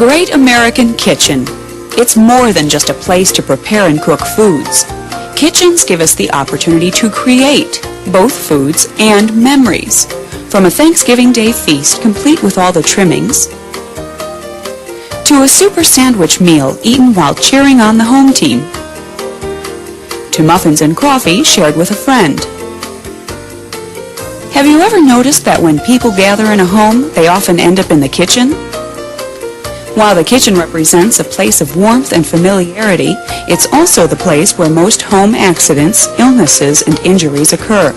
great American kitchen. It's more than just a place to prepare and cook foods. Kitchens give us the opportunity to create both foods and memories. From a Thanksgiving Day feast complete with all the trimmings, to a super sandwich meal eaten while cheering on the home team, to muffins and coffee shared with a friend. Have you ever noticed that when people gather in a home, they often end up in the kitchen? While the kitchen represents a place of warmth and familiarity, it's also the place where most home accidents, illnesses, and injuries occur.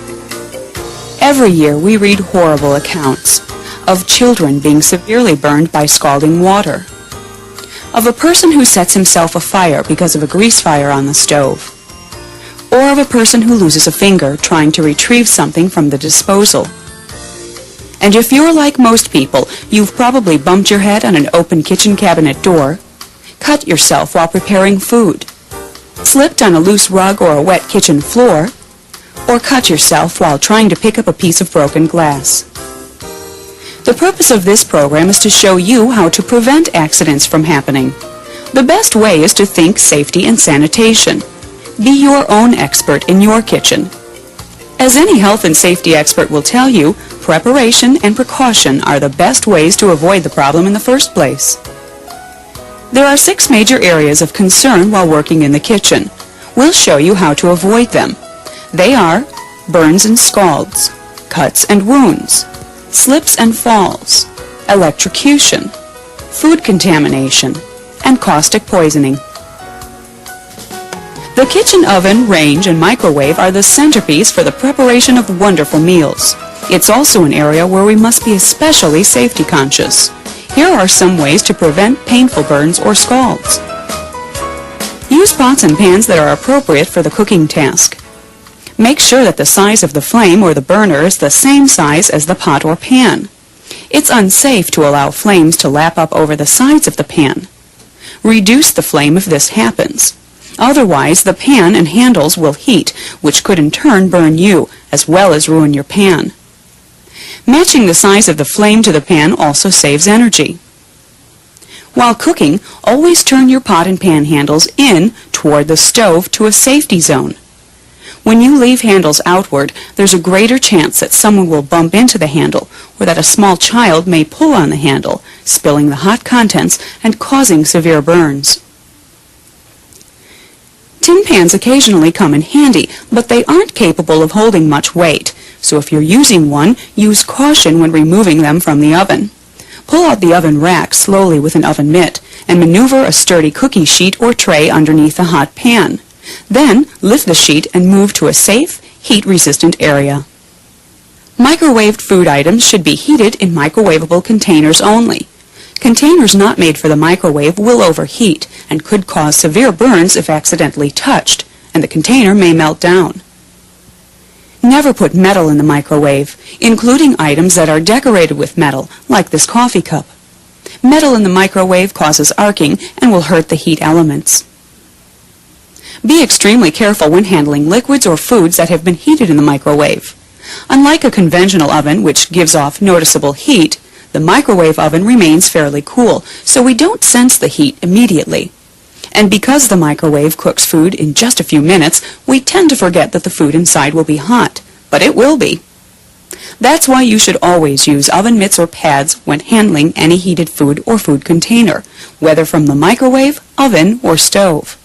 Every year we read horrible accounts of children being severely burned by scalding water, of a person who sets himself afire because of a grease fire on the stove, or of a person who loses a finger trying to retrieve something from the disposal. And if you're like most people, you've probably bumped your head on an open kitchen cabinet door, cut yourself while preparing food, slipped on a loose rug or a wet kitchen floor, or cut yourself while trying to pick up a piece of broken glass. The purpose of this program is to show you how to prevent accidents from happening. The best way is to think safety and sanitation. Be your own expert in your kitchen. As any health and safety expert will tell you, preparation and precaution are the best ways to avoid the problem in the first place. There are 6 major areas of concern while working in the kitchen. We'll show you how to avoid them. They are burns and scalds, cuts and wounds, slips and falls, electrocution, food contamination, and caustic poisoning. The kitchen oven, range, and microwave are the centerpiece for the preparation of wonderful meals. It's also an area where we must be especially safety conscious. Here are some ways to prevent painful burns or scalds. Use pots and pans that are appropriate for the cooking task. Make sure that the size of the flame or the burner is the same size as the pot or pan. It's unsafe to allow flames to lap up over the sides of the pan. Reduce the flame if this happens. Otherwise, the pan and handles will heat, which could in turn burn you, as well as ruin your pan. Matching the size of the flame to the pan also saves energy. While cooking, always turn your pot and pan handles in toward the stove to a safety zone. When you leave handles outward, there's a greater chance that someone will bump into the handle, or that a small child may pull on the handle, spilling the hot contents and causing severe burns. Tin pans occasionally come in handy, but they aren't capable of holding much weight, so if you're using one, use caution when removing them from the oven. Pull out the oven rack slowly with an oven mitt, and maneuver a sturdy cookie sheet or tray underneath the hot pan. Then, lift the sheet and move to a safe, heat-resistant area. Microwaved food items should be heated in microwavable containers only. Containers not made for the microwave will overheat and could cause severe burns if accidentally touched, and the container may melt down. Never put metal in the microwave, including items that are decorated with metal, like this coffee cup. Metal in the microwave causes arcing and will hurt the heat elements. Be extremely careful when handling liquids or foods that have been heated in the microwave. Unlike a conventional oven, which gives off noticeable heat, the microwave oven remains fairly cool, so we don't sense the heat immediately. And because the microwave cooks food in just a few minutes, we tend to forget that the food inside will be hot, but it will be. That's why you should always use oven mitts or pads when handling any heated food or food container, whether from the microwave, oven, or stove.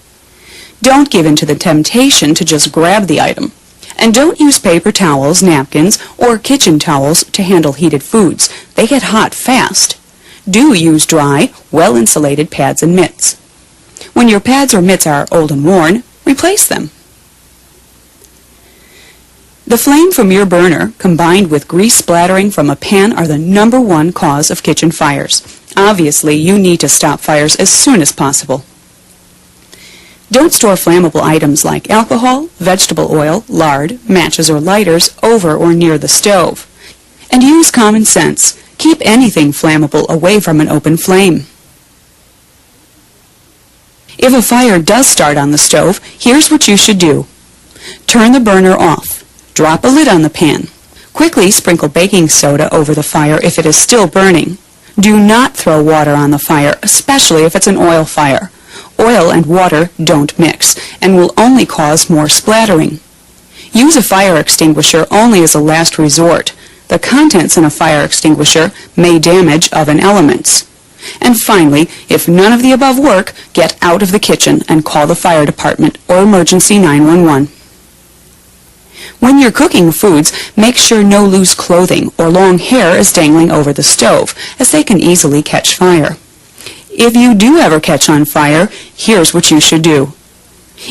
Don't give in to the temptation to just grab the item. And don't use paper towels, napkins, or kitchen towels to handle heated foods. They get hot fast. Do use dry, well-insulated pads and mitts. When your pads or mitts are old and worn, replace them. The flame from your burner, combined with grease splattering from a pan, are the #1 cause of kitchen fires. Obviously, you need to stop fires as soon as possible. Don't store flammable items like alcohol, vegetable oil, lard, matches, or lighters over or near the stove. And use common sense. Keep anything flammable away from an open flame. If a fire does start on the stove, here's what you should do. Turn the burner off. Drop a lid on the pan. Quickly sprinkle baking soda over the fire if it is still burning. Do not throw water on the fire, especially if it's an oil fire. Oil and water don't mix and will only cause more splattering. Use a fire extinguisher only as a last resort. The contents in a fire extinguisher may damage oven elements. And finally, if none of the above work, get out of the kitchen and call the fire department or emergency 911. When you're cooking foods, make sure no loose clothing or long hair is dangling over the stove, as they can easily catch fire. If you do ever catch on fire, here's what you should do.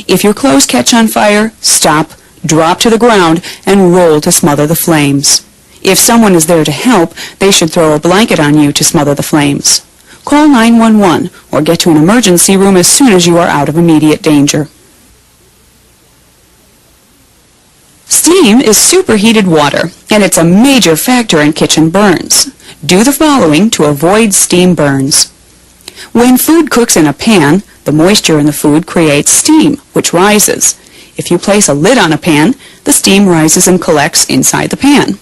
If your clothes catch on fire, stop, drop to the ground, and roll to smother the flames. If someone is there to help, they should throw a blanket on you to smother the flames. Call 911 or get to an emergency room as soon as you are out of immediate danger. Steam is superheated water, and it's a major factor in kitchen burns. Do the following to avoid steam burns. When food cooks in a pan, the moisture in the food creates steam, which rises. If you place a lid on a pan, the steam rises and collects inside the pan.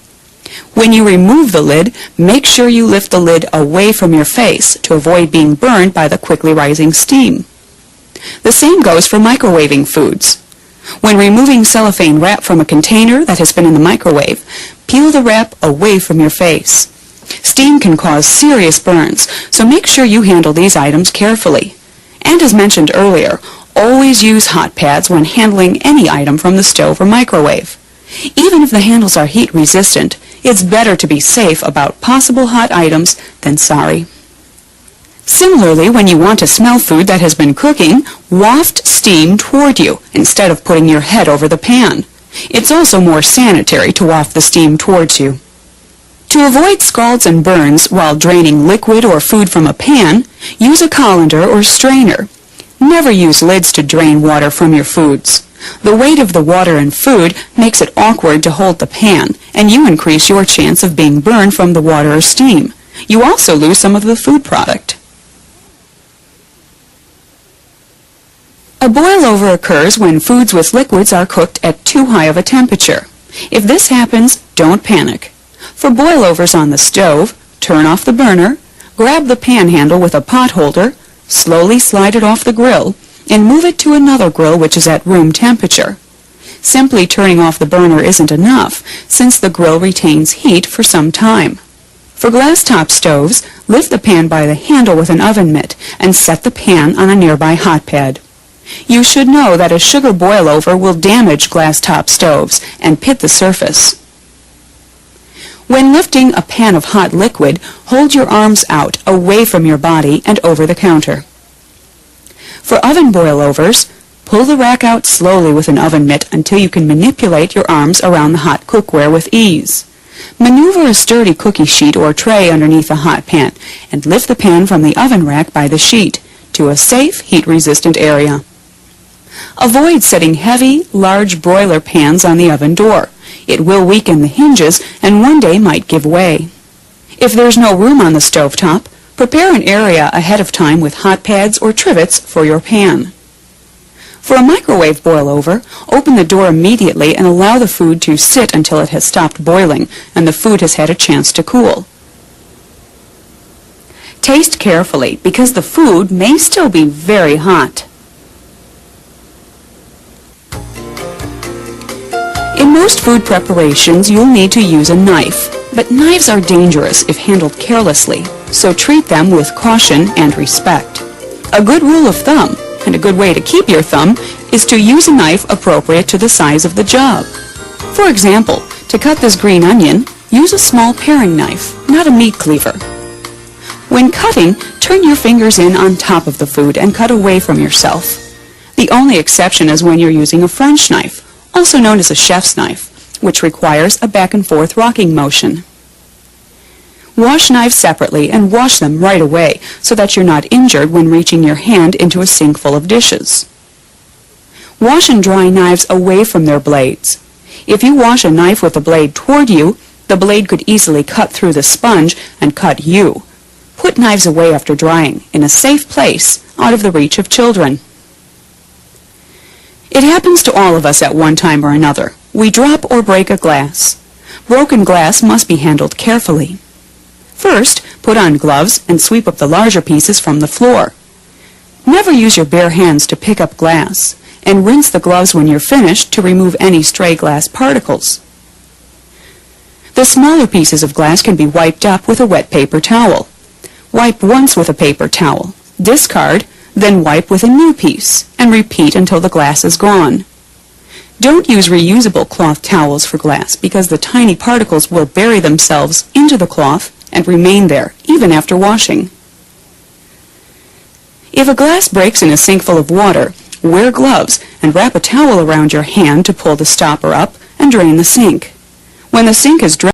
When you remove the lid, make sure you lift the lid away from your face to avoid being burned by the quickly rising steam. The same goes for microwaving foods. When removing cellophane wrap from a container that has been in the microwave, peel the wrap away from your face. Steam can cause serious burns, so make sure you handle these items carefully. And as mentioned earlier, always use hot pads when handling any item from the stove or microwave. Even if the handles are heat resistant, it's better to be safe about possible hot items than sorry. Similarly, when you want to smell food that has been cooking, waft steam toward you instead of putting your head over the pan. It's also more sanitary to waft the steam towards you. To avoid scalds and burns while draining liquid or food from a pan, use a colander or strainer. Never use lids to drain water from your foods. The weight of the water and food makes it awkward to hold the pan, and you increase your chance of being burned from the water or steam. You also lose some of the food product. A boil-over occurs when foods with liquids are cooked at too high of a temperature. If this happens, don't panic. For boil-overs on the stove, turn off the burner, grab the pan handle with a pot holder, slowly slide it off the grill, and move it to another grill which is at room temperature. Simply turning off the burner isn't enough, since the grill retains heat for some time. For glass-top stoves, lift the pan by the handle with an oven mitt and set the pan on a nearby hot pad. You should know that a sugar boil-over will damage glass-top stoves and pit the surface. When lifting a pan of hot liquid, hold your arms out away from your body and over the counter. For oven boil-overs, pull the rack out slowly with an oven mitt until you can manipulate your arms around the hot cookware with ease. Maneuver a sturdy cookie sheet or tray underneath the hot pan and lift the pan from the oven rack by the sheet to a safe, heat-resistant area. Avoid setting heavy, large broiler pans on the oven door. It will weaken the hinges and one day might give way. If there's no room on the stovetop, prepare an area ahead of time with hot pads or trivets for your pan. For a microwave boil-over, open the door immediately and allow the food to sit until it has stopped boiling and the food has had a chance to cool. Taste carefully because the food may still be very hot. In most food preparations, you'll need to use a knife, but knives are dangerous if handled carelessly, so treat them with caution and respect. A good rule of thumb, and a good way to keep your thumb, is to use a knife appropriate to the size of the job. For example, to cut this green onion, use a small paring knife, not a meat cleaver. When cutting, turn your fingers in on top of the food and cut away from yourself. The only exception is when you're using a French knife, also known as a chef's knife, which requires a back-and-forth rocking motion. Wash knives separately and wash them right away so that you're not injured when reaching your hand into a sink full of dishes. Wash and dry knives away from their blades. If you wash a knife with the blade toward you, the blade could easily cut through the sponge and cut you. Put knives away after drying, in a safe place, out of the reach of children. It happens to all of us at one time or another. We drop or break a glass. Broken glass must be handled carefully. First, put on gloves and sweep up the larger pieces from the floor. Never use your bare hands to pick up glass, and rinse the gloves when you're finished to remove any stray glass particles. The smaller pieces of glass can be wiped up with a wet paper towel. Wipe once with a paper towel, discard, then wipe with a new piece, and repeat until the glass is gone. Don't use reusable cloth towels for glass because the tiny particles will bury themselves into the cloth and remain there even after washing. If a glass breaks in a sink full of water, wear gloves and wrap a towel around your hand to pull the stopper up and drain the sink. When the sink is dry,